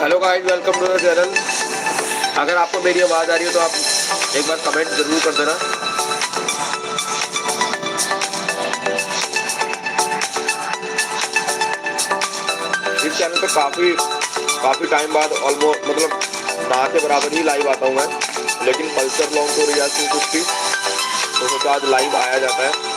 Hello guys, welcome to the channel. अगर आपको मेरी आवाज़ आ रही है तो आप एक बार कमेंट ज़रूर कर देना। इस चैनल पे काफ़ी टाइम बाद ऑलमोस्ट मतलब ना के बराबर ही लाइव आता हूँ मैं, लेकिन पल्सर लॉन्च हो रही है 250, तो सोचा आज लाइव आया जाता है।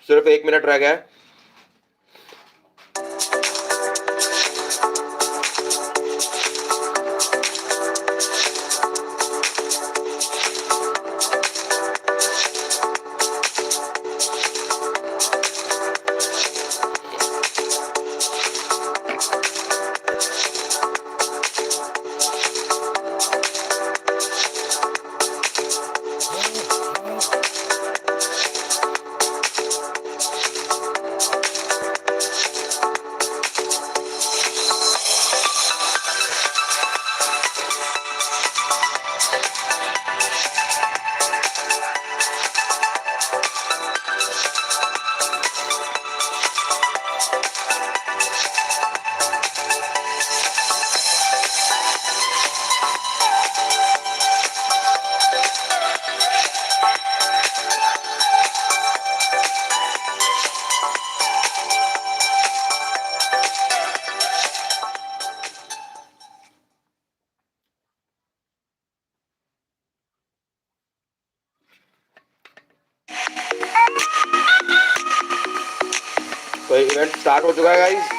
सिर्फ 1 मिनट रह गया है। तो इवेंट स्टार्ट हो चुका है guys.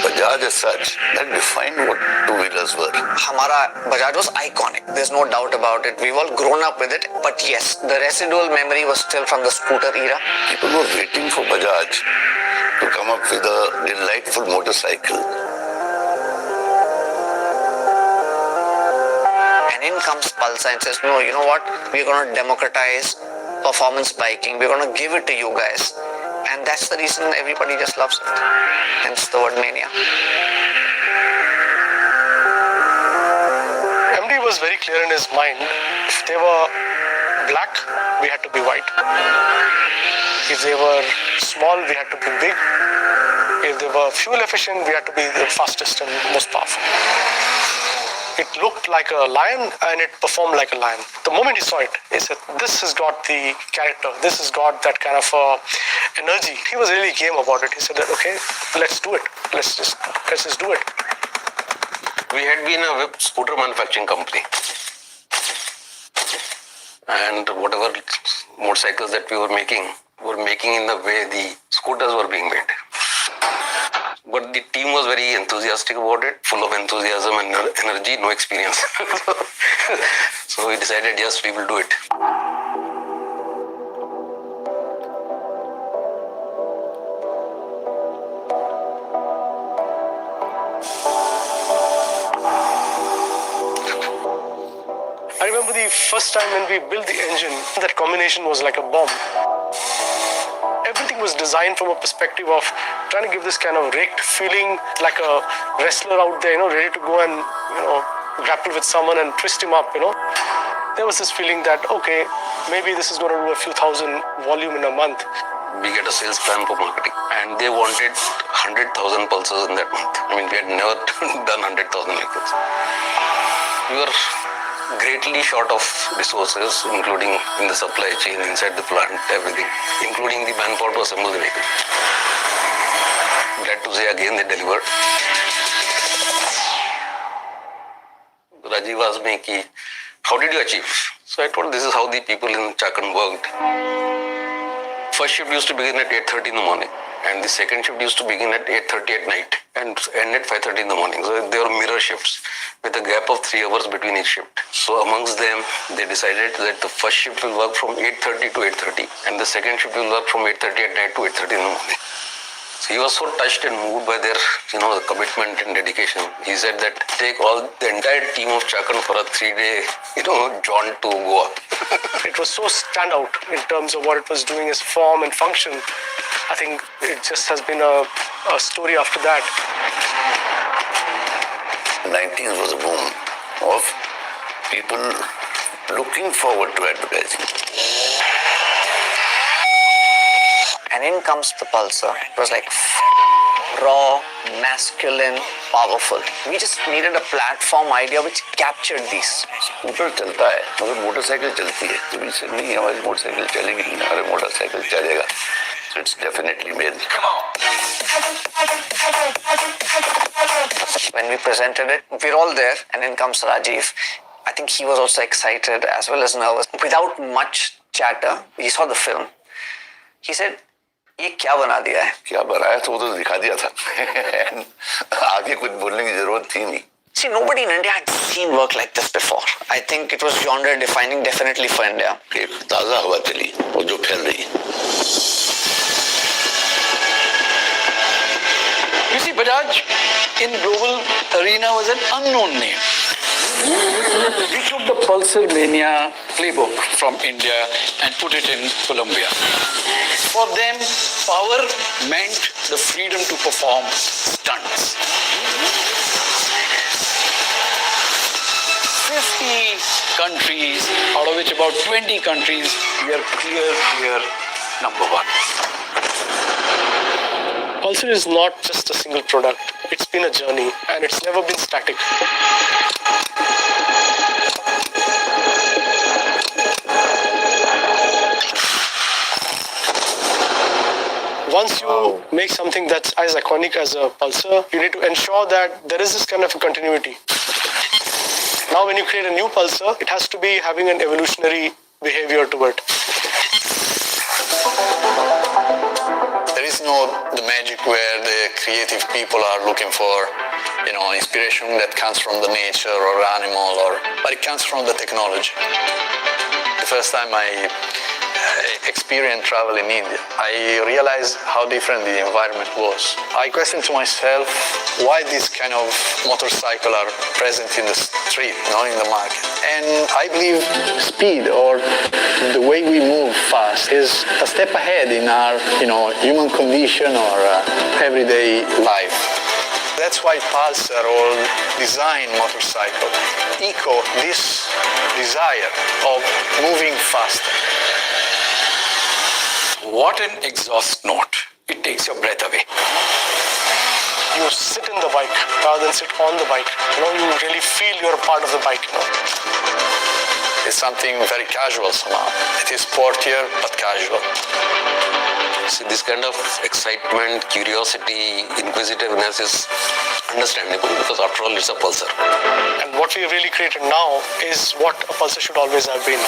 Bajaj as such, that defined what two-wheelers were. हमारा Bajaj was iconic. There's no doubt about it. We've all grown up with it. But yes, the residual memory was still from the scooter era. People were waiting for Bajaj to come up with a delightful motorcycle. And in comes Pulsar and says, no, you know what? We're going to democratize performance biking. We're going to give it to you guys. And that's the reason everybody just loves it. Hence the word mania. MD was very clear in his mind. If they were black, we had to be white. If they were small, we had to be big. If they were fuel efficient, we had to be the fastest and most powerful. It looked like a lion and it performed like a lion. The moment he saw it, he said, this has got the character, this has got that kind of energy. He was really game about it. He said that, okay, let's do it. Let's just do it. We had been a scooter manufacturing company, and whatever motorcycles that we were making in the way the scooters were being made. But the team was very enthusiastic about it, full of enthusiasm and energy, no experience. So we decided, yes, we will do it. I remember the first time when we built the engine, that combination was like a bomb. Everything was designed from a perspective of trying to give this kind of raked feeling, like a wrestler out there, ready to go and, grapple with someone and twist him up, There was this feeling that, okay, maybe this is going to do a few thousand volume in a month. We get a sales plan for marketing, and they wanted 100,000 pulses in that month. I mean, we had never done 100,000 vehicles. We were greatly short of resources, including in the supply chain, inside the plant, everything, including the manpower to assemble the vehicle. Glad to say again they delivered. Rajiv asked me, how did you achieve? So I told this is how the people in Chakan worked. First shift used to begin at 8:30 in the morning, and the second shift used to begin at 8:30 at night and end at 5:30 in the morning. So they were mirror shifts with a gap of 3 hours between each shift. So amongst them, they decided that the first shift will work from 8:30 to 8:30, and the second shift will work from 8:30 at night to 8:30 in the morning. So he was so touched and moved by their, the commitment and dedication. He said that take all the entire team of Chakan for a 3-day, jaunt to Goa. It was so standout in terms of what it was doing as form and function. I think it just has been a story after that. 19th was a boom of people looking forward to advertising. And in comes the Pulsar. It was like raw, masculine, powerful. We just needed a platform idea which captured these. Scooter चलता है मगर motorcycle चलती है तो इससे नहीं हमारी motorcycle चलेगी नहीं हमारी मोटरसाइकिल चलेगा. So it's definitely male. When we presented it, we're all there, and in comes Rajiv. I think he was also excited as well as nervous. Without much chatter, he saw the film. He said, ये क्या बना दिया है? क्या बनाया तो वो तो दिखा दिया था. आगे कुछ बोलने की जरूरत थी नहीं. See, nobody in India had seen work like this before. I think it was genre defining definitely for India. एक ताजा हवा चली वो जो फैल रही. You see, Bajaj in global arena was an unknown name. We took the Pulsar Mania playbook from India and put it in Colombia. For them, power meant the freedom to perform stunts. 50 countries, out of which about 20 countries, we are clear number one. Pulsar is not just a single product. It's been a journey and it's never been static. Once you make something that's as iconic as a Pulsar, you need to ensure that there is this kind of a continuity. Now when you create a new Pulsar, it has to be having an evolutionary behavior to it. There is no the magic where the creative people are looking for, inspiration that comes from the nature or animal, but it comes from the technology. The first time I experienced travel in India, I realized how different the environment was. I questioned to myself why this kind of motorcycle are present in the street, not in the market. And I believe speed or the way we move fast is a step ahead in our, human condition or everyday life. That's why Pulsar or design motorcycle echo this desire of moving faster. What an exhaust note. It takes your breath away. You sit in the bike rather than sit on the bike. You really feel you're a part of the bike. It's something very casual somehow. It is sportier but casual. See, this kind of excitement, curiosity, inquisitiveness is understandable because after all it's a Pulsar. And what we really created now is what a Pulsar should always have been.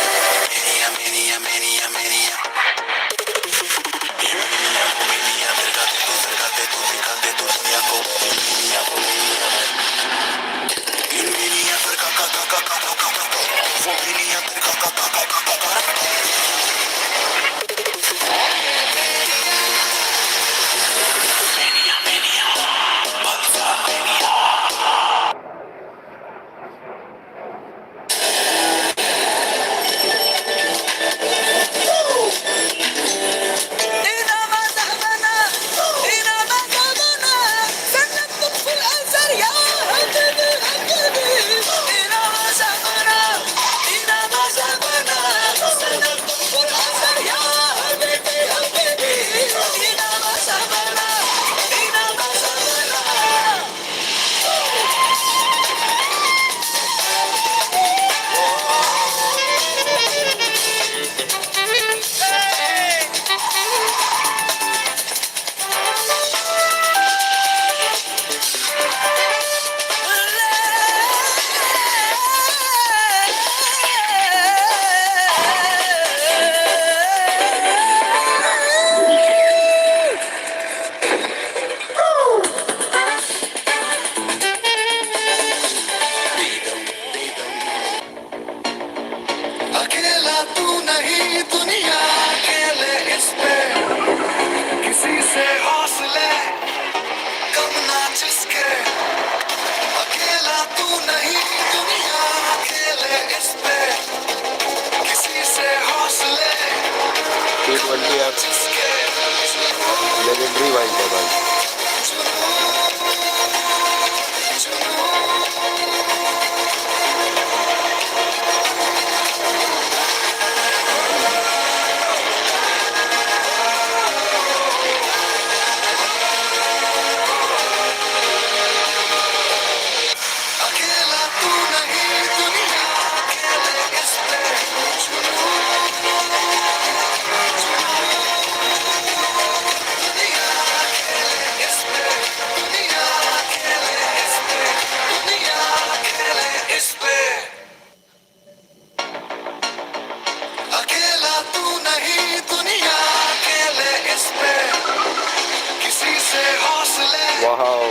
Wow.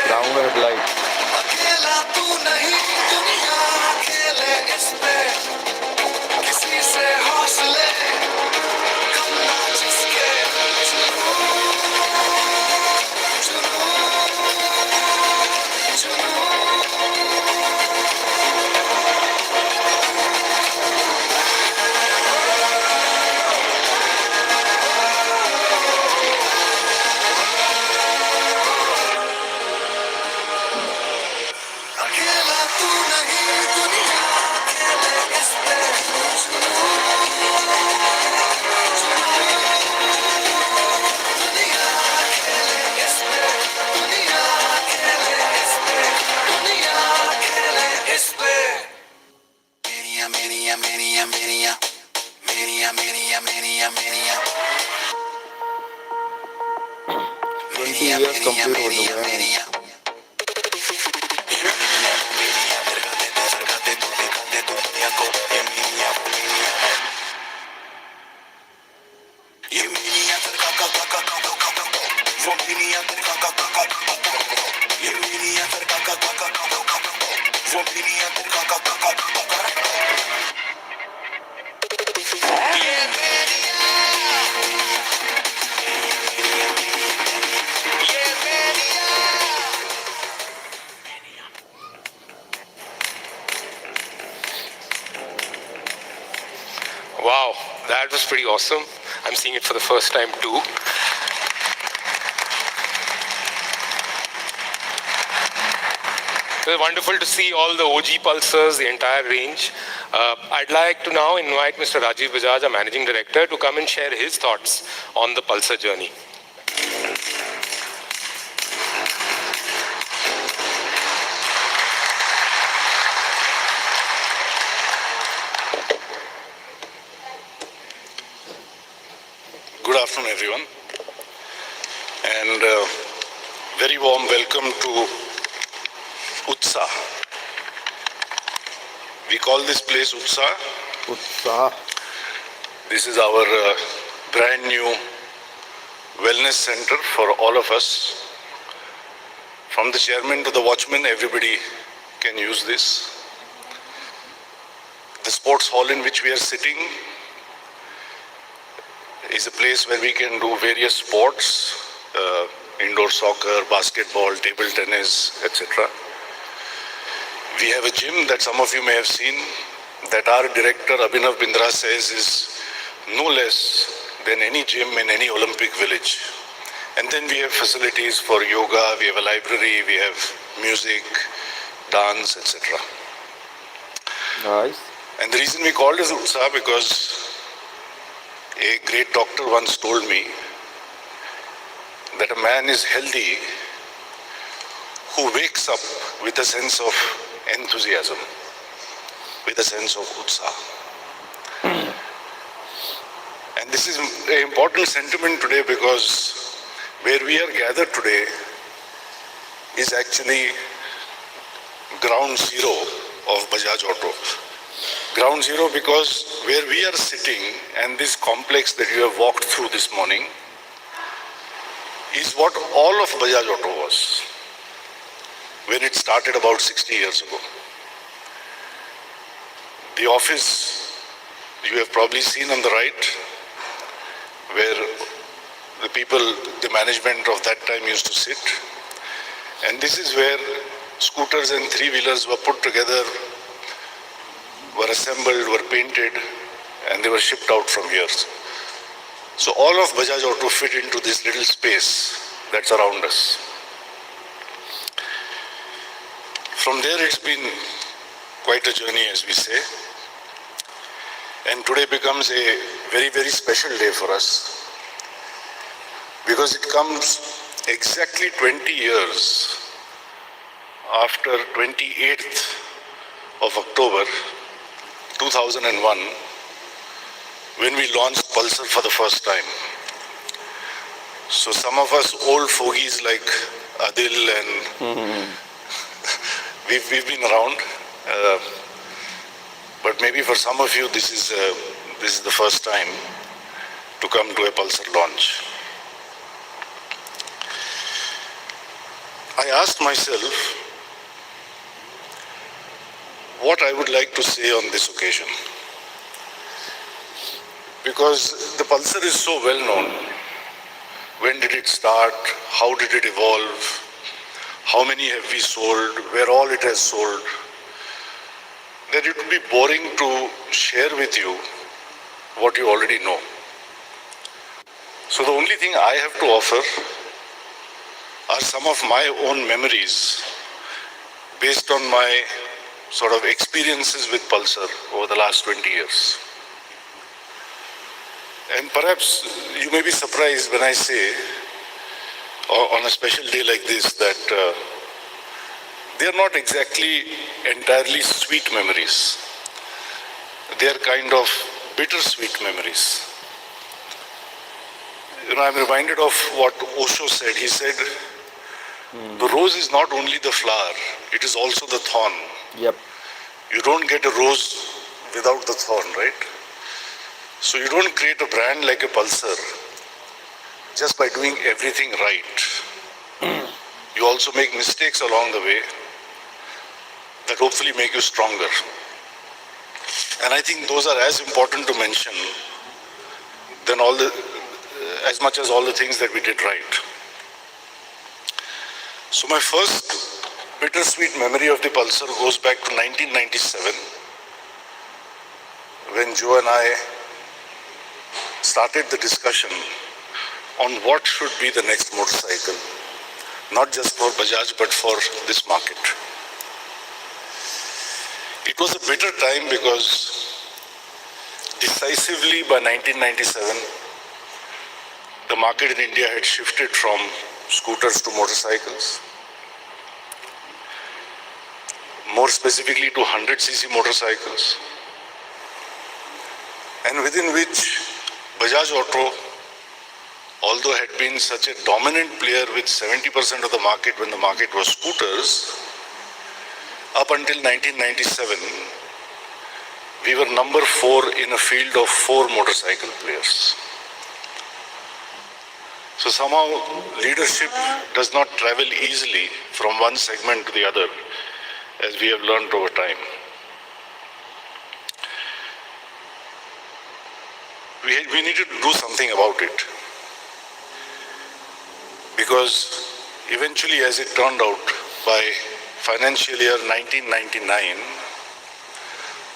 Ground headlight. अकेला तू नहीं दुनिया खेले इस पे किसी से हौसले कम ना जिसके अकेला तू नहीं दुनिया खेले इस पे दुनिया खेले इस पे दुनिया खेले इस पे दुनिया खेले इस पे मेरिया मेरिया मेरिया मेरिया मेरिया मेरिया मेरिया मेरिया 20 years complete हो चुके हैं. Wow, that was pretty awesome. I'm seeing it for the first time too. It was wonderful to see all the OG Pulsars, the entire range. I'd like to now invite Mr. Rajiv Bajaj, our Managing Director, to come and share his thoughts on the Pulsar journey. Good afternoon, everyone, and very warm welcome to Utsa. We call this place Utsa. उत्साह. This is our brand new wellness center for all of us. From the chairman to the watchman, everybody can use this. The sports hall in which we are sitting is a place where we can do various sports, indoor soccer, basketball, table tennis, etc. We have a gym that some of you may have seen that our director Abhinav Bindra says is no less than any gym in any Olympic village. And then we have facilities for yoga, we have a library, we have music, dance, etc. Nice. And the reason we called it Utsa because a great doctor once told me that a man is healthy who wakes up with a sense of enthusiasm, with a sense of utsaha. And this is an important sentiment today because where we are gathered today is actually ground zero of Bajaj Auto. Ground zero because where we are sitting and this complex that you have walked through this morning is what all of Bajaj Auto was when it started about 60 years ago. The office you have probably seen on the right where the people, the management of that time used to sit. And this is where scooters and three-wheelers were put together, were assembled, were painted, and they were shipped out from here. So all of Bajaj Auto fit into this little space that's around us. From there it's been quite a journey, as we say. And today becomes a very, very special day for us because it comes exactly 20 years after 28th of October 2001 when we launched Pulsar for the first time. So some of us old fogies like Adil and we've been around, but maybe for some of you this is the first time to come to a Pulsar launch. I asked myself what I would like to say on this occasion. Because the Pulsar is so well known. When did it start? How did it evolve? How many have we sold? Where all it has sold? That it would be boring to share with you what you already know. So the only thing I have to offer are some of my own memories based on my sort of experiences with Pulsar over the last 20 years. And perhaps you may be surprised when I say, on a special day like this, that they are not exactly entirely sweet memories. They are kind of bittersweet memories. I'm reminded of what Osho said. He said, the rose is not only the flower, it is also the thorn. Yep. You don't get a rose without the thorn, right? So you don't create a brand like a Pulsar just by doing everything right. You also make mistakes along the way that hopefully make you stronger. And I think those are as important to mention than as much as all the things that we did right. So my first bittersweet memory of the Pulsar goes back to 1997, when Joe and I started the discussion on what should be the next motorcycle, not just for Bajaj but for this market. It was a bitter time because decisively by 1997, the market in India had shifted from scooters to motorcycles, more specifically to 100cc motorcycles, and within which Bajaj Auto, although had been such a dominant player with 70% of the market when the market was scooters, up until 1997, we were number 4 in a field of 4 motorcycle players. So somehow leadership does not travel easily from one segment to the other, as we have learned over time. We needed to do something about it. Because eventually, as it turned out, by financial year 1999,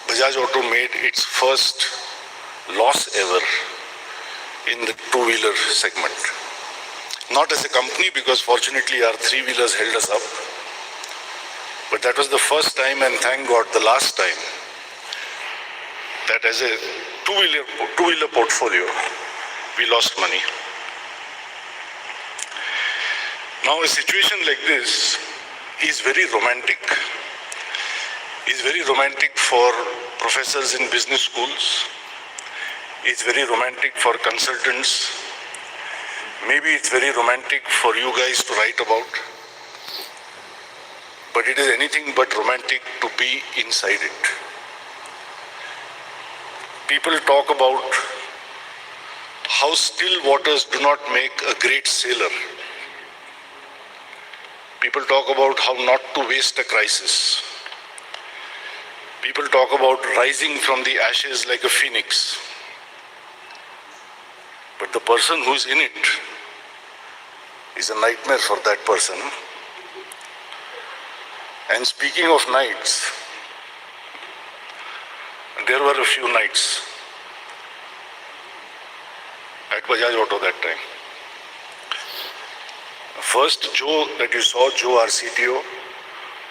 Bajaj Auto made its first loss ever in the two-wheeler segment. Not as a company, because fortunately our three-wheelers held us up, but that was the first time, and thank God the last time, that as a two-wheeler portfolio, we lost money. Now a situation like this is very romantic. It's very romantic for professors in business schools. It's very romantic for consultants. Maybe it's very romantic for you guys to write about. But it is anything but romantic to be inside it. People talk about how still waters do not make a great sailor. People talk about how not to waste a crisis. People talk about rising from the ashes like a phoenix. But the person who's in it is a nightmare for that person. And speaking of nights, there were a few nights at Bajaj Auto that time. First, Joe that you saw, Joe, our CTO,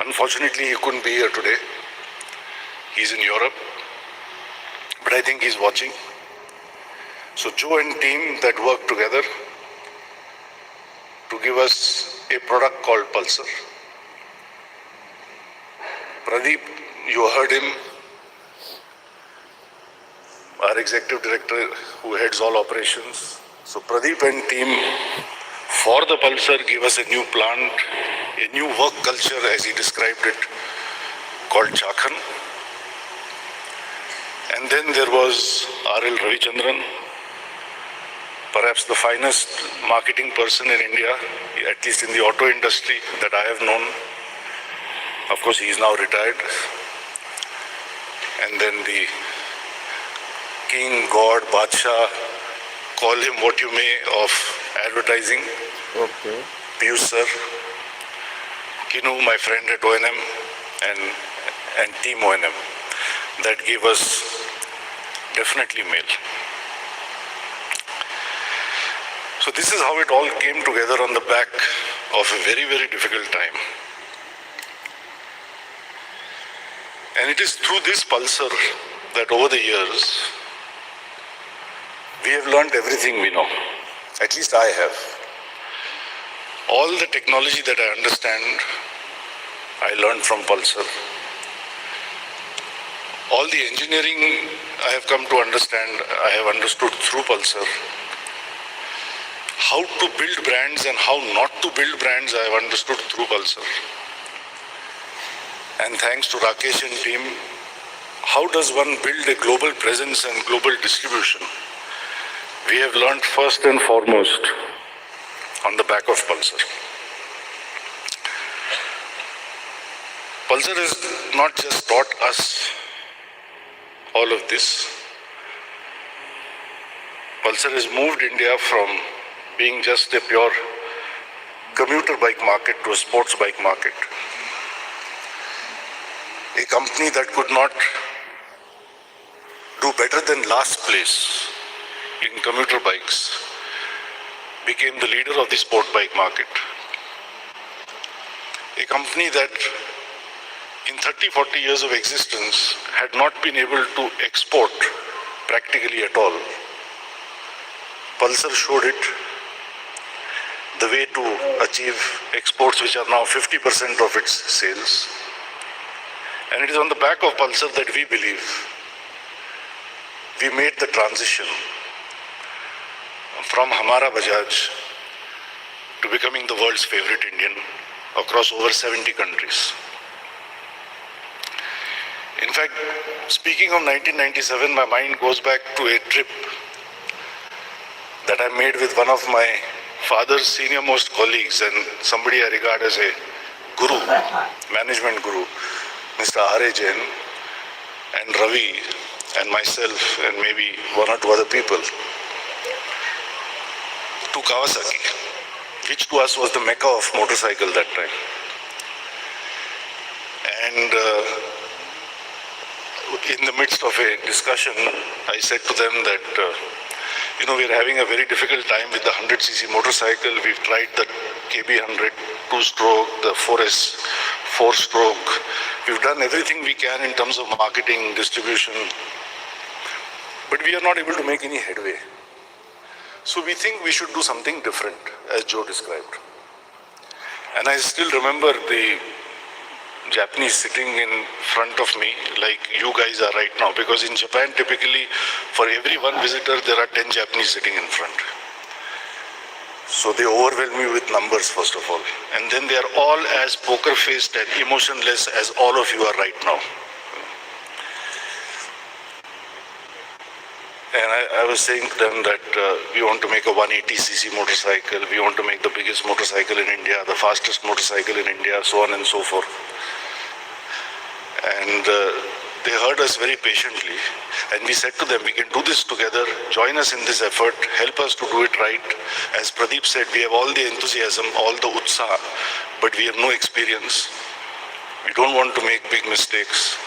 unfortunately he couldn't be here today. He's in Europe, but I think he's watching. So Joe and team that worked together to give us a product called Pulsar. Pradeep, you heard him, our executive director who heads all operations. So Pradeep and team for the Pulsar gave us a new plant, a new work culture as he described it, called Chakhan. And then there was R.L. Ravichandran, perhaps the finest marketing person in India, at least in the auto industry that I have known. Of course, he is now retired. And then the king, God, Bajaj, call him what you may, of advertising, Okay. Pulsar, Kinu, my friend at O&M, and Team O&M, that gave us definitely mail. So this is how it all came together on the back of a very, very difficult time. And it is through this Pulsar that over the years, we have learned everything we know. At least I have. All the technology that I understand, I learned from Pulsar. All the engineering I have come to understand, I have understood through Pulsar. How to build brands and how not to build brands, I have understood through Pulsar. And thanks to Rakesh and team, how does one build a global presence and global distribution? We have learned first and foremost on the back of Pulsar. Pulsar has not just taught us all of this. Pulsar has moved India from being just a pure commuter bike market to a sports bike market. A company that could not do better than last place in commuter bikes became the leader of the sport bike market. A company that in 30-40 years of existence had not been able to export practically at all. Pulsar showed it, the way to achieve exports which are now 50% of its sales. And it is on the back of Pulsar that we believe we made the transition from Hamara Bajaj to becoming the world's favorite Indian across over 70 countries. In fact, speaking of 1997, my mind goes back to a trip that I made with one of my father's senior-most colleagues and somebody I regard as a guru, management guru, Mr. R.A. Jain, and Ravi, and myself, and maybe one or two other people, to Kawasaki, which to us was the mecca of motorcycle that time. And in the midst of a discussion, I said to them that, we're having a very difficult time with the 100cc motorcycle. We've tried the KB100 two-stroke, the 4S 4-stroke. We've done everything we can in terms of marketing, distribution, but we are not able to make any headway. So we think we should do something different, as Joe described. And I still remember the Japanese sitting in front of me like you guys are right now, because in Japan typically for every one visitor there are 10 Japanese sitting in front. So they overwhelm me with numbers first of all, and then they are all as poker-faced and emotionless as all of you are right now. And I was saying to them that we want to make a 180cc motorcycle, we want to make the biggest motorcycle in India, the fastest motorcycle in India, so on and so forth. And they heard us very patiently, and we said to them, we can do this together, join us in this effort, help us to do it right. As Pradeep said, we have all the enthusiasm, all the utsaha, but we have no experience. We don't want to make big mistakes.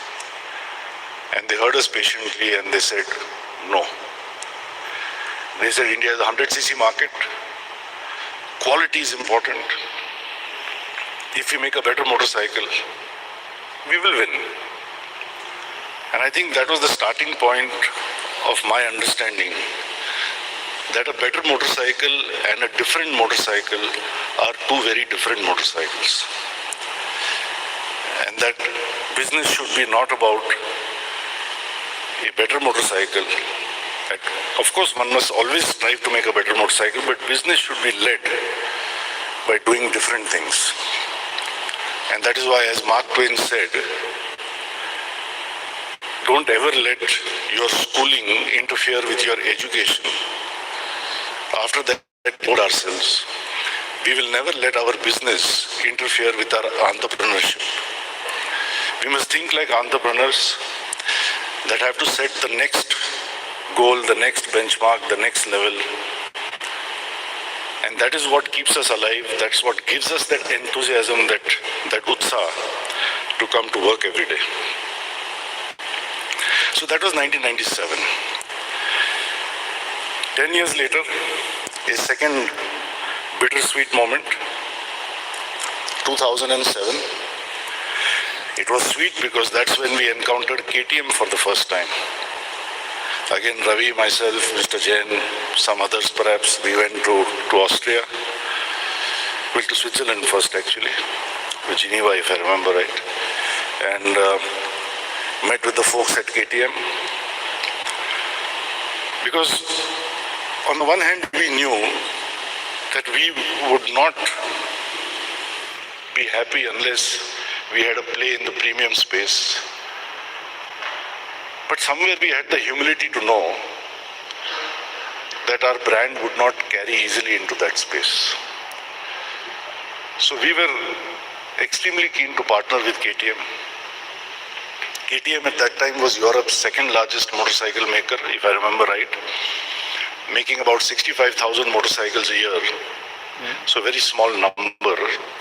And they heard us patiently and they said, no. They said India is a 100cc market. Quality is important. If we make a better motorcycle, we will win. And I think that was the starting point of my understanding that a better motorcycle and a different motorcycle are two very different motorcycles. And that business should be not about a better motorcycle. Of course, one must always strive to make a better motorcycle, but business should be led by doing different things. And that is why, as Mark Twain said, don't ever let your schooling interfere with your education. After that, told ourselves, we will never let our business interfere with our entrepreneurship. We must think like entrepreneurs that have to set the next goal, the next benchmark, the next level. And that is what keeps us alive. That's what gives us that enthusiasm, that utsaha to come to work every day. So that was 1997. 10 years later, a second bittersweet moment, 2007. It was sweet because that's when we encountered KTM for the first time. Again, Ravi, myself, Mr. Jain, some others perhaps, we went to Austria. Well, to Switzerland first actually, to Geneva if I remember right. And met with the folks at KTM. Because on the one hand, we knew that we would not be happy unless we had a play in the premium space. But somewhere we had the humility to know that our brand would not carry easily into that space. So we were extremely keen to partner with KTM. KTM at that time was Europe's second largest motorcycle maker, if I remember right, making about 65,000 motorcycles a year. So a very small number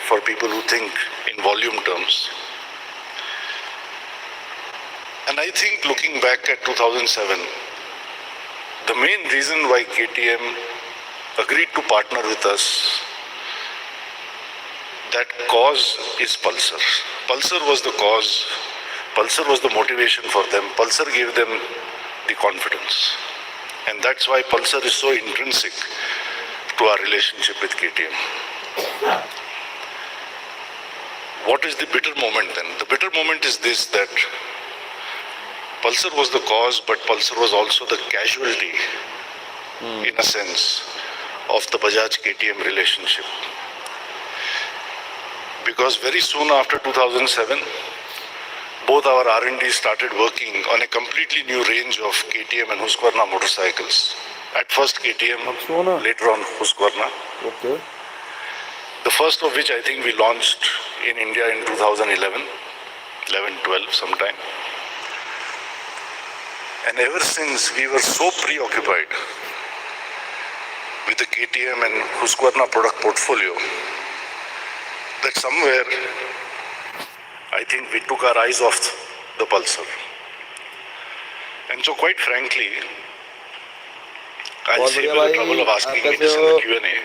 for people who think in volume terms. And I think looking back at 2007, the main reason why KTM agreed to partner with us, that cause is Pulsar. Pulsar was the cause, Pulsar was the motivation for them, Pulsar gave them the confidence. And that's why Pulsar is so intrinsic to our relationship with KTM. What is the bitter moment then? The bitter moment is this, that Pulsar was the cause, but Pulsar was also the casualty, in a sense, of the Bajaj KTM relationship. Because very soon after 2007, both our R&D started working on a completely new range of KTM and Husqvarna motorcycles. At first KTM, later on Husqvarna. Okay. The first of which I think we launched in India in 2011, 11-12 sometime. And ever since we were so preoccupied with the KTM and Husqvarna product portfolio that somewhere I think we took our eyes off the Pulsar. And so quite frankly, I'll save you the trouble of asking me this in the Q&A.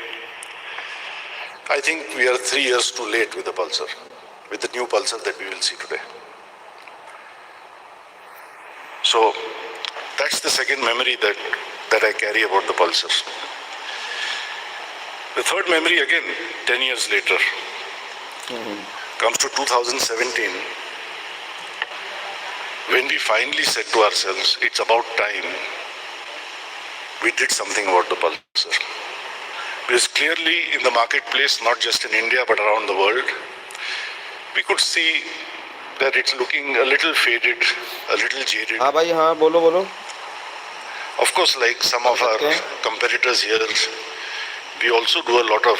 I think we are 3 years too late with the Pulsar, with the new Pulsar that we will see today. So that's the second memory that I carry about the Pulsar. The third memory again, 10 years later, comes to 2017, when we finally said to ourselves, it's about time we did something about the Pulsar. Because clearly in the marketplace, not just in India but around the world, we could see that it's looking a little faded, a little jaded. हाँ भाई हाँ बोलो बोलो. Of course, like some of our competitors here, we also do a lot of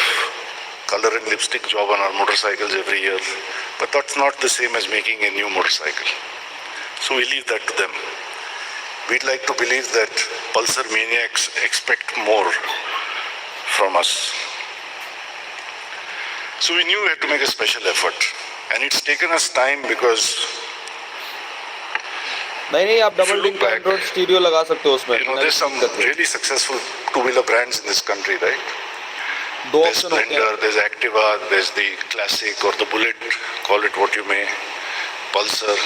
color and lipstick job on our motorcycles every year. But that's not the same as making a new motorcycle. So we leave that to them. We'd like to believe that Pulsar maniacs expect more from us. So we knew we had to make a special effort. And it's taken us time because नहीं आप double drink Android stereo लगा सकते हो उसमें. you know, there's some really successful two-wheeler brands in this country, right? दो There's option होते हैं. Splendor, there's Activa, there's the Classic or the Bullet, call it what you may, Pulsar.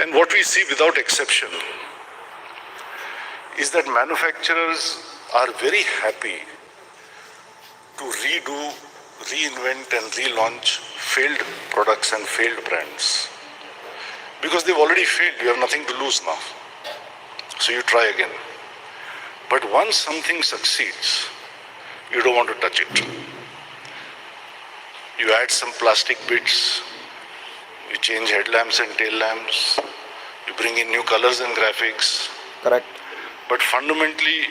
And what we see without exception is that manufacturers are very happy to redo, reinvent and relaunch failed products and failed brands. Because they've already failed, you have nothing to lose now. So you try again. But once something succeeds, you don't want to touch it. You add some plastic bits, you change headlamps and tail lamps, you bring in new colors and graphics. Correct. But fundamentally,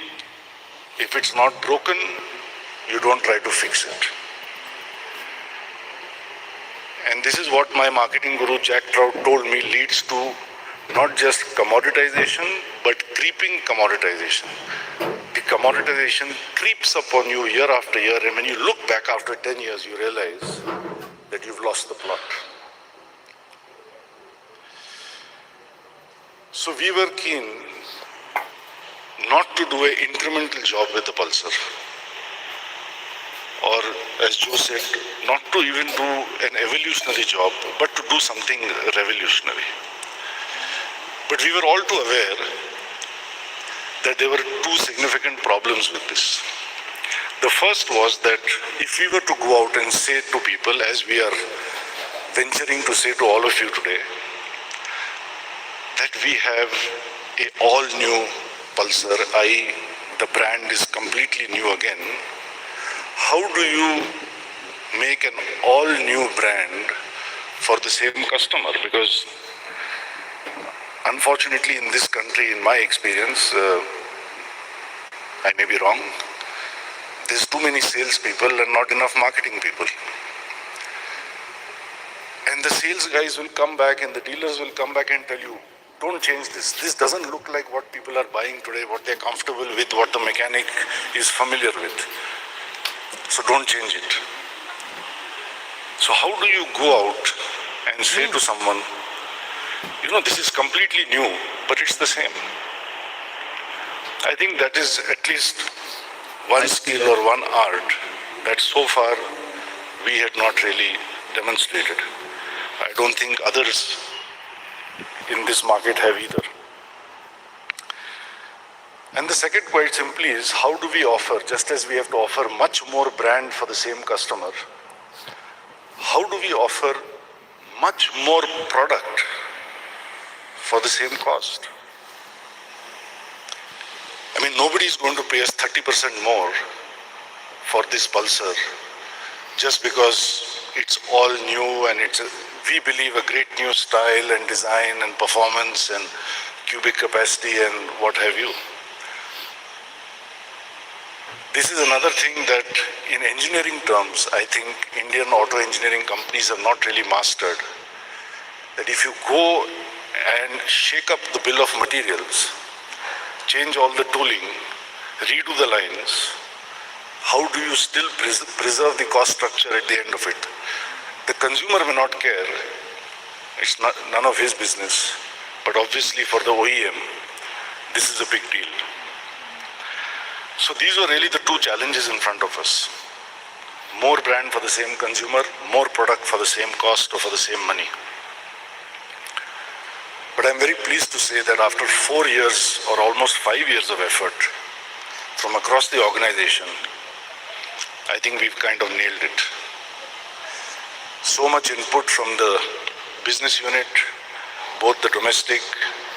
If it's not broken, you don't try to fix it. And this is what my marketing guru Jack Trout told me leads to not just commoditization, but creeping commoditization. The commoditization creeps upon you year after year, and when you look back after 10 years, you realize that you've lost the plot. So we were keen not to do an incremental job with the Pulsar, or as Joe said, not to even do an evolutionary job, but to do something revolutionary. But we were all too aware that there were two significant problems with this. The first was that if we were to go out and say to people, as we are venturing to say to all of you today, that we have an all-new Pulsar, i.e. the brand is completely new again, how do you make an all-new brand for the same customer? Because unfortunately in this country, in my experience, I may be wrong, there's too many salespeople and not enough marketing people. And the sales guys will come back and the dealers will come back and tell you, don't change this. This doesn't look like what people are buying today, what they're comfortable with, what the mechanic is familiar with. So don't change it. So how do you go out and say to someone, you know, this is completely new, but it's the same? I think that is at least one skill or one art that so far we had not really demonstrated. I don't think others in this market have either. And the second, quite simply, is how do we offer, just as we have to offer much more brand for the same customer, how do we offer much more product for the same cost? I mean, nobody is going to pay us 30% more for this Pulsar just because it's all new and it's, we believe, a great new style and design and performance and cubic capacity and what have you. This is another thing that in engineering terms, I think Indian auto engineering companies have not really mastered. That if you go and shake up the bill of materials, change all the tooling, redo the lines, how do you still preserve the cost structure at the end of it? The consumer may not care. It's not, none of his business. But obviously for the OEM, this is a big deal. So these were really the two challenges in front of us. More brand for the same consumer, more product for the same cost or for the same money. But I'm very pleased to say that after 4 years or almost 5 years of effort from across the organization, I think we've kind of nailed it. So much input from the business unit, both the domestic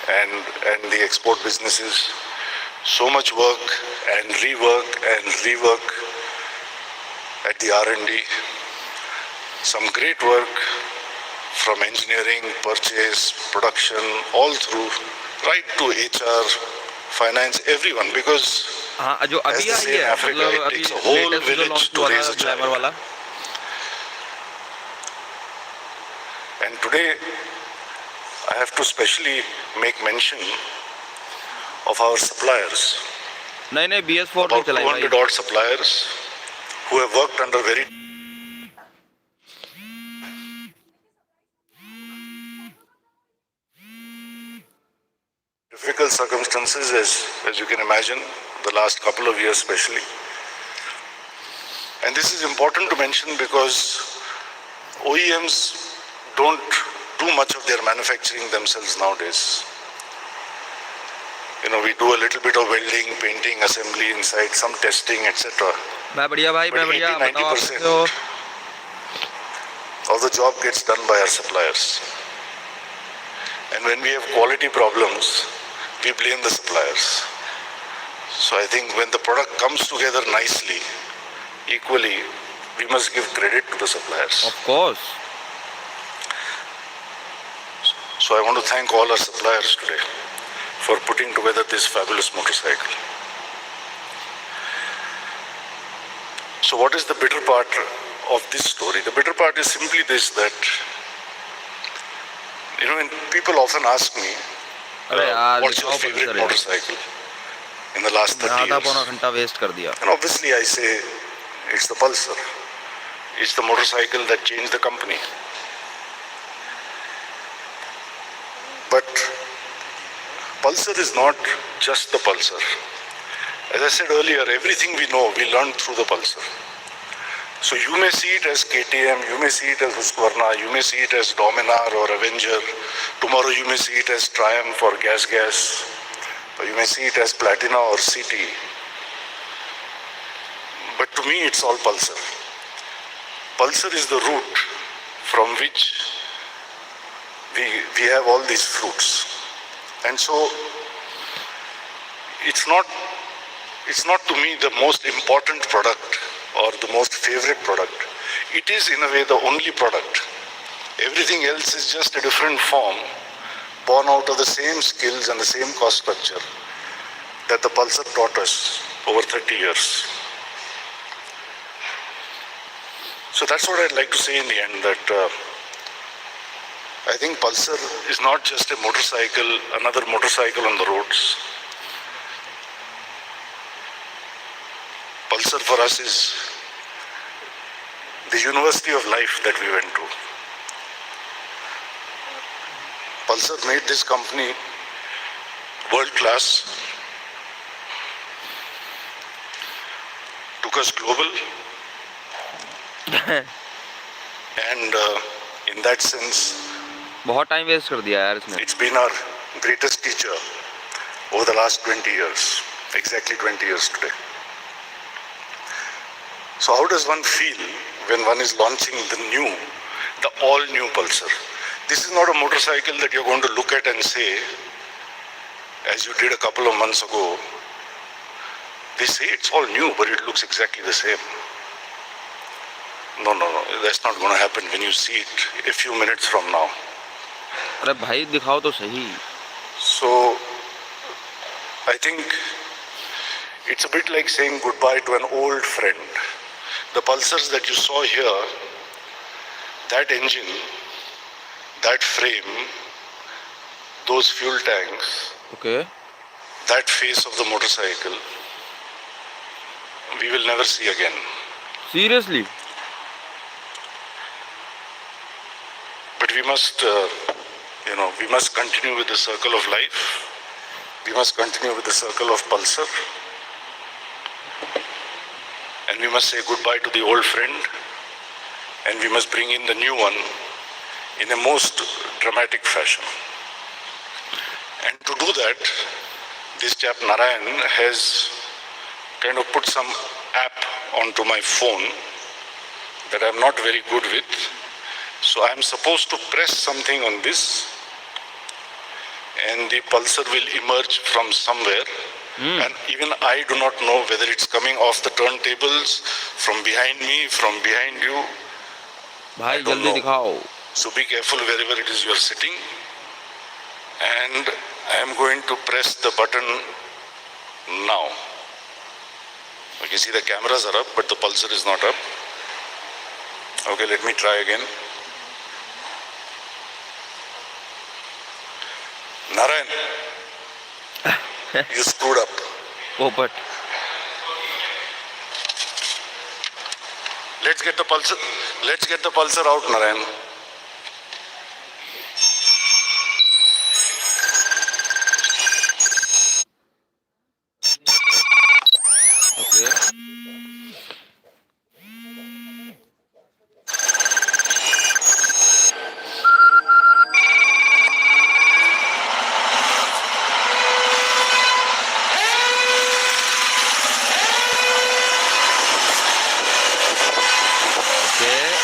and the export businesses. So much work and rework at the R&D. Some great work from engineering, purchase, production, all through, right to HR, finance, everyone. Because हाँ जो as अभी they I say in है Africa, मतलब it अभी takes a whole latest जो village launch to हुआ raise था a glamour child. वाला And today, I have to specially make mention of our suppliers. नहीं नहीं BS4 नहीं About चलाई भाई 200 odd suppliers who have worked under very difficult circumstances, as you can imagine, the last couple of years especially. And this is important to mention because OEMs don't do much of their manufacturing themselves nowadays. You know, we do a little bit of welding, painting, assembly inside, some testing, etc. मैं बढ़िया भाई मैं बढ़िया बताओ आप कैसे हो of the job gets done by our suppliers. And when we have quality problems, we blame the suppliers. So I think when the product comes together nicely, equally, we must give credit to the suppliers. of course So I want to thank all our suppliers today for putting together this fabulous motorcycle. So what is the bitter part of this story? The bitter part is simply this, that, when people often ask me, अरे यार what's your दिखाओ favorite Pulsar यार, motorcycle in the last 30 आधा पौना years? घंटा waste कर दिया. And obviously I say, it's the Pulsar. It's the motorcycle that changed the company. But Pulsar is not just the Pulsar. As I said earlier, everything we know, we learned through the Pulsar. So you may see it as KTM, you may see it as Husqvarna, you may see it as Dominar or Avenger. Tomorrow you may see it as Triumph or Gas, or you may see it as Platina or CT. But to me, it's all Pulsar. Pulsar is the root from which we have all these fruits. And so it's not to me the most important product or the most favorite product. It is in a way the only product. Everything else is just a different form, born out of the same skills and the same cost structure that the Pulsar taught us over 30 years. So that's what I'd like to say in the end, that I think Pulsar is not just a motorcycle, another motorcycle on the roads. Pulsar for us is the university of life that we went to. Pulsar made this company world class, took us global, and in that sense, बहुत time waste कर दिया यार इसने. it's been our greatest teacher over the last 20 years, exactly 20 years today. So how does one feel when one is launching the all-new Pulsar? This is not a motorcycle that you're going to look at and say, as you did a couple of months ago, they say it's all new, but it looks exactly the same. No, that's not going to happen when you see it a few minutes from now. अरे भाई दिखाओ तो सही. So, I think it's a bit like saying goodbye to an old friend. The Pulsars that you saw here, that engine, that frame, those fuel tanks, Okay. that face of the motorcycle, we will never see again. Seriously? But we must, we must continue with the circle of life. We must continue with the circle of Pulsar. And we must say goodbye to the old friend. And we must bring in the new one in a most dramatic fashion. And to do that, this chap Narayan has kind of put some app onto my phone that I'm not very good with. So I'm supposed to press something on this and the Pulsar will emerge from somewhere. And even I do not know whether it's coming off the turntables, from behind me, from behind you. भाई don't जल्दी know. दिखाओ. So be careful wherever it is you are sitting. And I am going to press the button now. You can see the cameras are up, but the Pulsar is not up. Okay, let me try again. Narayan, you screwed up. पोपट. Let's get the Pulsar out, Narayan. Okay.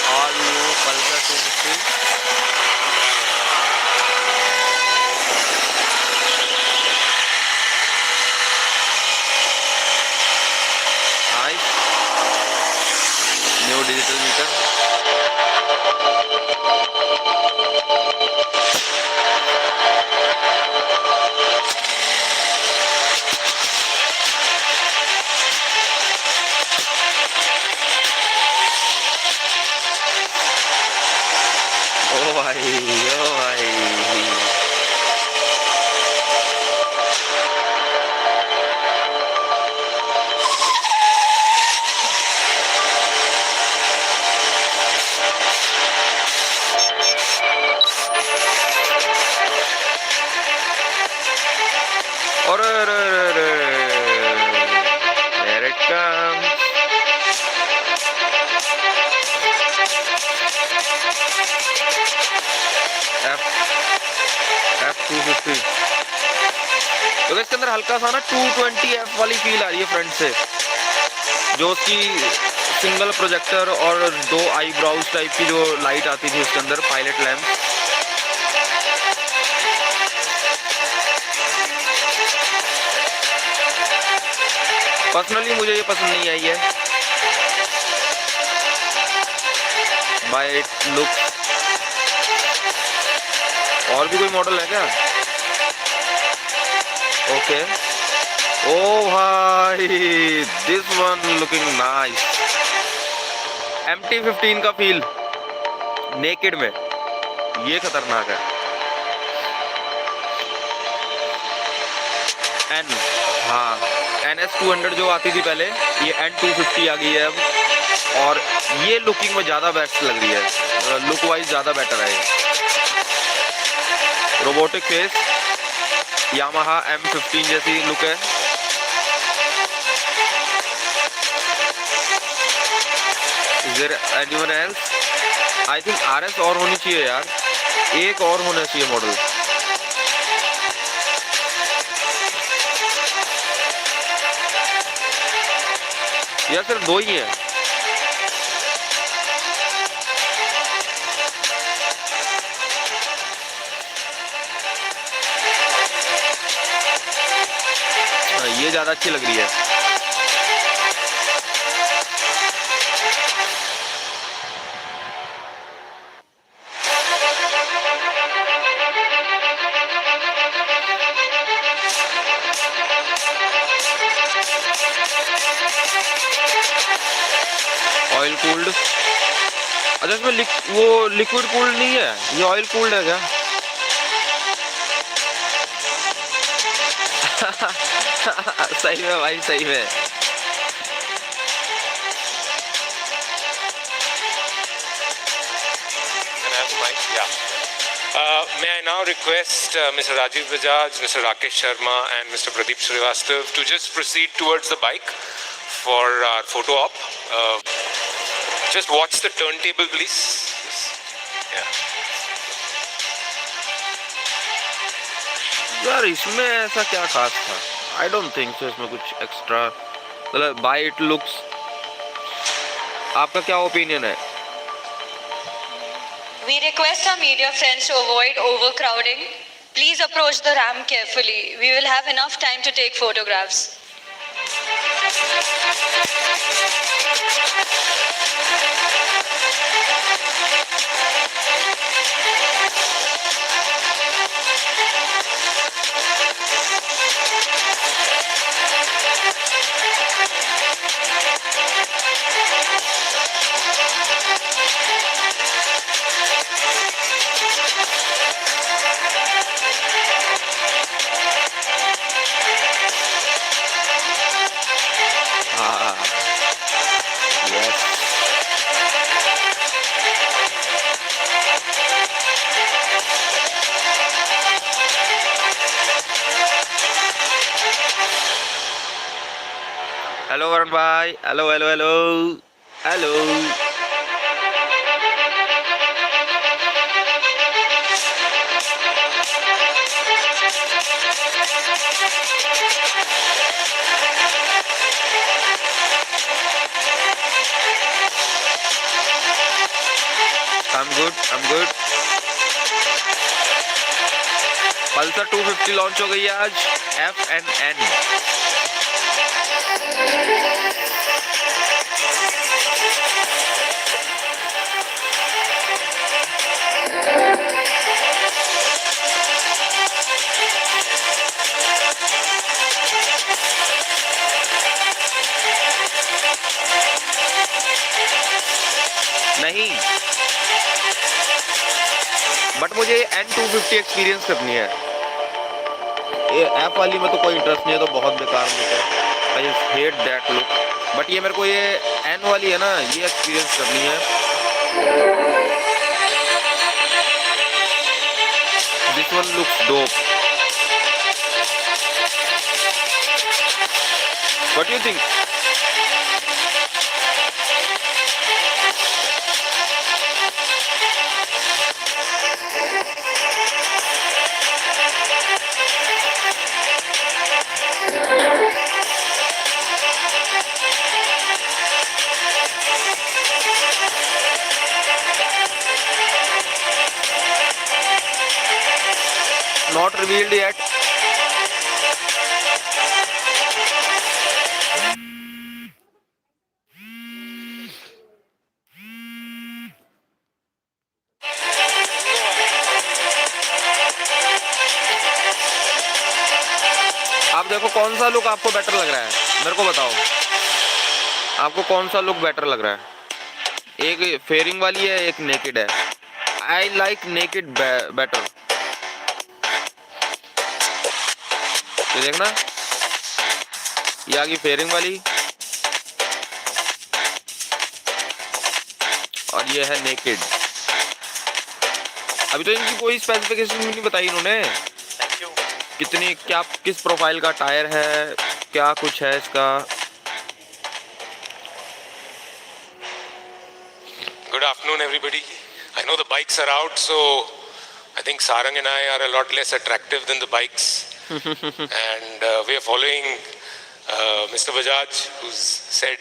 All new Pulsar 250. Nice. New digital meter. भाई, ओ भाई। और Here it comes. F250। तो इसके अंदर हल्का सा ना 220F वाली फील आ रही है फ्रंट से, जो उसकी सिंगल प्रोजेक्टर और 2 आईब्राउज टाइप की जो लाइट आती थी उसके अंदर, पायलट लैम्प। पर्सनली मुझे ये पसंद नहीं आई है बाय इट लुक। और भी कोई मॉडल है क्या? ओके, ओ भाई, this one looking nice. MT-15 का फील नेकेड में, ये खतरनाक है। एन, हाँ, NS200 जो आती थी पहले, ये N250 आ गई है अब, और ये लुकिंग में ज़्यादा बेस्ट लग रही है, लुक वाइज ज़्यादा बेटर है ये। रोबोटिक फेस, यामाहा M15 जैसी लुक है। Is there anyone else? I think RS और होनी चाहिए यार, एक और होना चाहिए मॉडल। या सिर्फ 2 ही है? ये ज्यादा अच्छी लग रही है। ऑयल कूल्ड, अच्छा इसमें वो लिक्विड कूल्ड नहीं है, ये ऑयल कूल्ड है क्या? सही में भाई, सही में। May I now request Mr. Rajiv Bajaj, Mr. Rakesh Sharma and Mr. Pradeep Srivastav to just proceed towards the bike for our photo op. Just watch the turntable, please. Yeah. यार इसमें ऐसा क्या खास था? आई डोंट थिंक सो इसमें कुछ extra, मतलब bye it looks. आपका क्या ओपिनियन है? We request our media friends to avoid overcrowding. Please approach the ramp carefully. We will have enough time to take photographs. Hello Varun भाई, hello hello hello hello. I'm good। Pulsar 250 launch हो गई है आज, FNN। नहीं, but मुझे N250 experience करनी है। ये एफ वाली में तो कोई इंटरेस्ट नहीं है, तो बहुत बेकार लुक है। I just hate that look. But ये मेरे को ये एन वाली है ना, ये एक्सपीरियंस करनी है। This one looks dope. What you think? Not revealed yet. आप देखो कौन सा लुक आपको बेटर लग रहा है, मेरे को बताओ। आपको कौन सा लुक बेटर लग रहा है? एक फेयरिंग वाली है, एक नेकेड है। I like naked better. ये देखना, ये आ गई फेयरिंग वाली और ये है नेकेड। अभी तो इनकी कोई स्पेसिफिकेशन नहीं बताई इन्होंने, कितनी क्या किस प्रोफाइल का टायर है, क्या कुछ है इसका। Good afternoon, everybody. I know the bikes are out, so I think Sarang and I are a lot less attractive than the bikes. And we are following Mr. Bajaj, who's said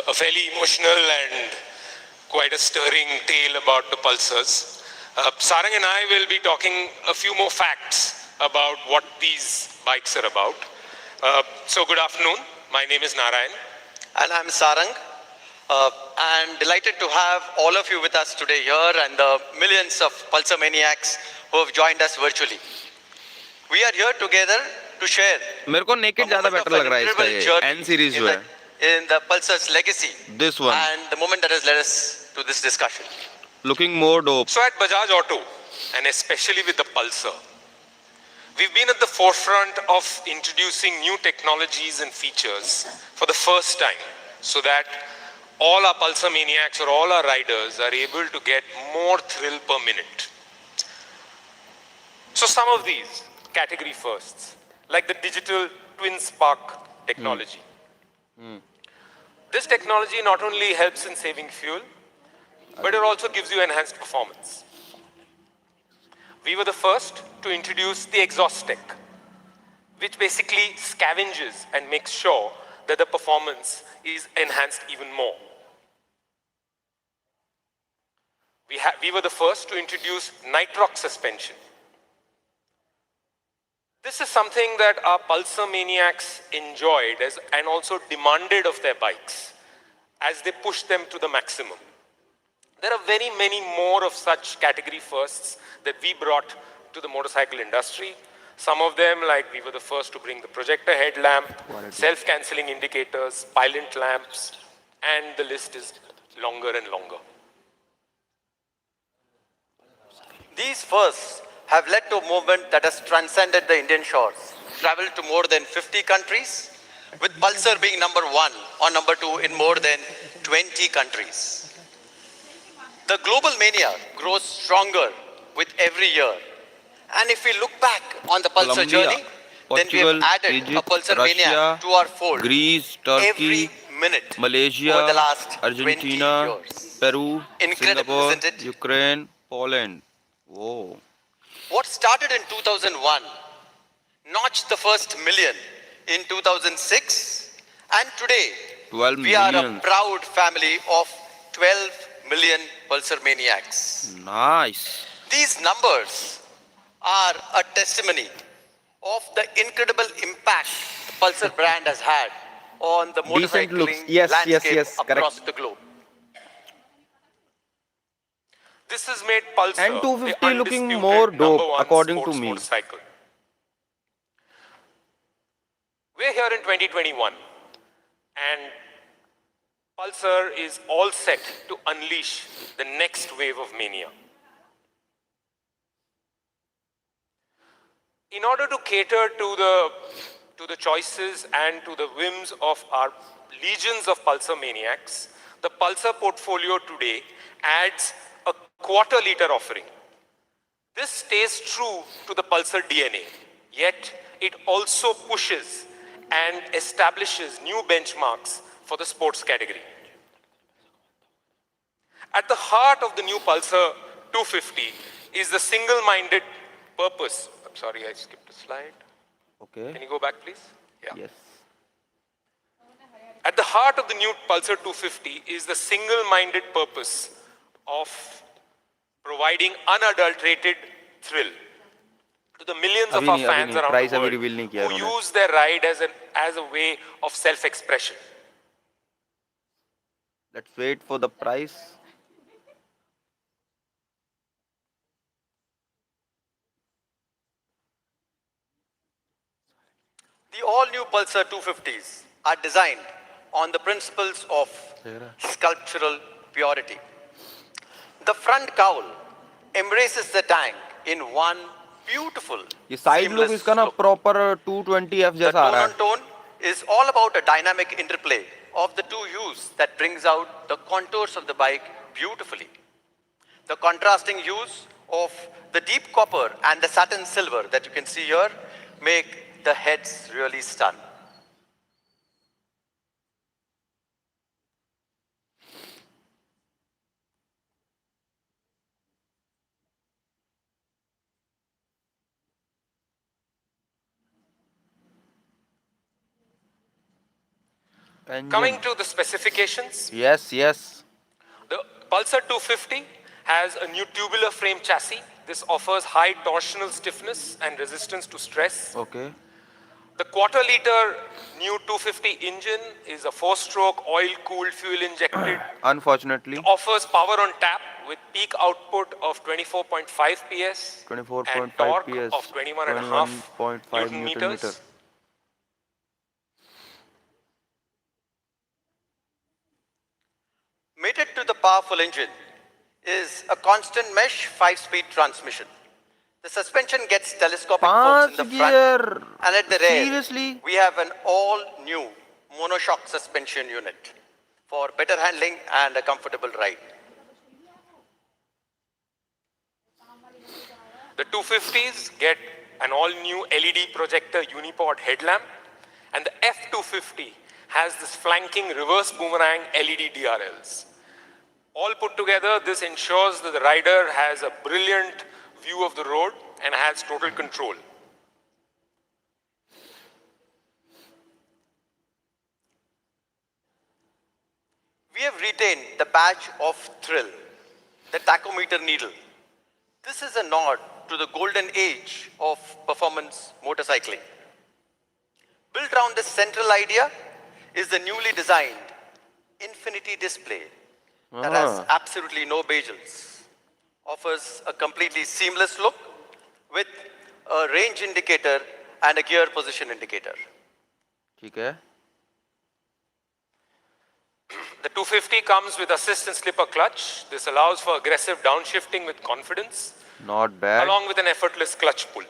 a fairly emotional and quite a stirring tale about the Pulsars. Sarang and I will be talking a few more facts about what these bikes are about. So good afternoon. My name is Narayan. And I'm Sarang. And delighted to have all of you with us today here and the millions of Pulsar maniacs who have joined us virtually. We are here together to share. मेरे को naked ज़्यादा better लग रहा है इसका, ये N series जो है। In the Pulsar's legacy. This one. And the moment that has led us to this discussion. Looking more dope. So at Bajaj Auto, and especially with the Pulsar, we've been at the forefront of introducing new technologies and features for the first time, so that all our Pulsar maniacs or all our riders are able to get more thrill per minute. So some of these category firsts, like the digital twin spark technology. This technology not only helps in saving fuel, but it also gives you enhanced performance. We were the first to introduce the exhaust tech, which basically scavenges and makes sure that the performance is enhanced even more. We were the first to introduce nitrox suspension. This is something that our Pulsar maniacs enjoyed and also demanded of their bikes as they pushed them to the maximum. There are very many more of such category firsts that we brought to the motorcycle industry. Some of them, like we were the first to bring the projector headlamp, self-cancelling indicators, pilot lamps, and the list is longer and longer. These firsts have led to a movement that has transcended the Indian shores, traveled to more than 50 countries, with Pulsar being number 1 or number 2 in more than 20 countries. The global mania grows stronger with every year. And if we look back on the Pulsar Colombia, journey, then we Portugal, have added Egypt, a Pulsar Russia, mania to our fold Greece, Turkey, every minute Malaysia, over the last 20 Argentina, years. Peru, Incredible, Singapore, isn't it? Ukraine, Poland. Whoa. What started in 2001 notched the first million in 2006, and today 12 we are a million. proud family of 12 million Pulsar maniacs. Nice. These numbers are a testimony of the incredible impact the Pulsar brand has had on the Decent looks. motorcycling Yes, landscape yes, correct. across the globe. This has made Pulsar N250 the looking undisputed more dope, #1 according to sports me. motorcycle. We're here in 2021, and Pulsar is all set to unleash the next wave of mania. In order to cater to the choices and to the whims of our legions of Pulsar maniacs, the Pulsar portfolio today adds a quarter-liter offering. This stays true to the Pulsar DNA, yet it also pushes and establishes new benchmarks for the sports category. At the heart of the new Pulsar 250 is the single-minded purpose. I'm sorry, I skipped a slide. Okay. Can you go back, please? Yeah. Yes. At the heart of the new Pulsar 250 is the single-minded purpose of providing unadulterated thrill to the millions of our fans around price the अभी world reveal नहीं किया who उन्होंने. use their ride as a way of self-expression. Let's wait for the price. The all-new Pulsar 250s are designed on the principles of sculptural purity. The front cowl embraces the tank in one beautiful, ये side look seamless इसका ना look. proper 220F The जैसा आ रहा है. tone-on-tone is all about a dynamic interplay of the two hues that brings out the contours of the bike beautifully. The contrasting hues of the deep copper and the satin silver that you can see here make the heads really stun. Coming to the specifications, Yes, yes. the Pulsar 250 has a new tubular frame chassis. This offers high torsional stiffness and resistance to stress. Okay. The quarter-liter new 250 engine is a four-stroke oil-cooled, fuel-injected. Unfortunately, Offers power on tap with peak output of 24.5 PS and 24.5 torque PS, of 21.5 21.5 Newton Newton meters. meter. Mated to the powerful engine is a constant mesh 5-speed transmission. The suspension gets telescopic forks in the front gear. and at the rear. Seriously? We have an all-new monoshock suspension unit for better handling and a comfortable ride. The 250s get an all-new LED projector unipod headlamp, and the F250 has this flanking reverse boomerang LED DRLs. All put together, this ensures that the rider has a brilliant view of the road and has total control. We have retained the badge of thrill, the tachometer needle. This is a nod to the golden age of performance motorcycling. Built around this central idea is the newly designed infinity display that has absolutely no bezels. Offers a completely seamless look with a range indicator and a gear position indicator. ठीक है. The 250 comes with assist and slipper clutch. This allows for aggressive downshifting with confidence, Not bad. along with an effortless clutch pull.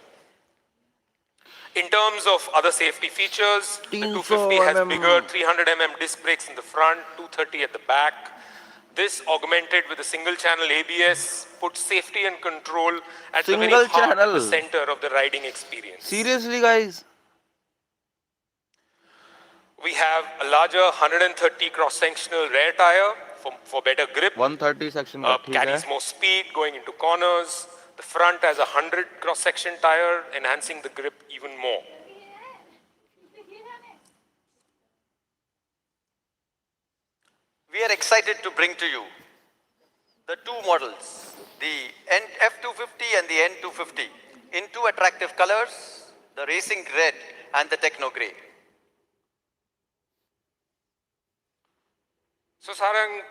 In terms of other safety features, the 250 has 300 bigger 300 mm disc brakes in the front, 230 at the back. This, augmented with a single-channel ABS, puts safety and control at the very heart and Single-channel. the center of the riding experience. Seriously, guys. We have a larger 130 cross-sectional rear tire for better grip. 130 section का ठीक Carries है. more speed going into corners. The front has a 100 cross-section tire, enhancing the grip even more. We are excited to bring to you the two models, the F250 and the N250, in two attractive colors, the racing red and the techno grey. So Sarang,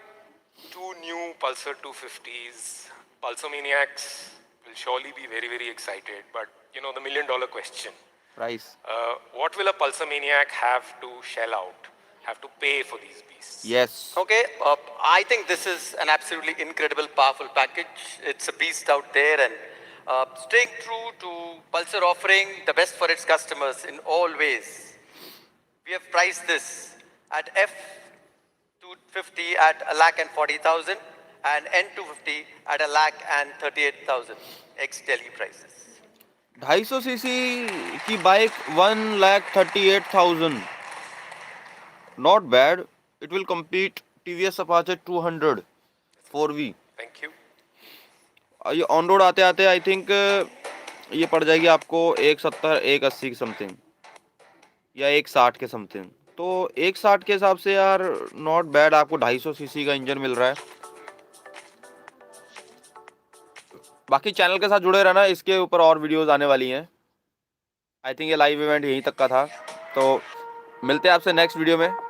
two new Pulsar 250s. Pulsar maniacs will surely be very, very excited. But you know, the million-dollar question. Price. What will a Pulsar maniac have to shell out, have to pay for these beasts? Yes. Okay, I think this is an absolutely incredible, powerful package. It's a beast out there, and Staying true to Pulsar offering the best for its customers in all ways. We have priced this at F250 at 1,40,000 and N250 at 1,38,000 ex Delhi prices. 250 CC की bike 1,38,000, not bad. It will compete TVS Apache 200 4V. Thank you. ये on road आते आते I think ये पड़ जाएगी आपको 170 180 के something या 160 के समथिंग. तो 160 के हिसाब से यार नॉट बैड, आपको 250 सीसी का इंजन मिल रहा है. बाकी चैनल के साथ जुड़े रहना, इसके ऊपर और वीडियोस आने वाली हैं. आई थिंक ये लाइव इवेंट यहीं तक का था, तो मिलते हैं आपसे नेक्स्ट वीडियो में.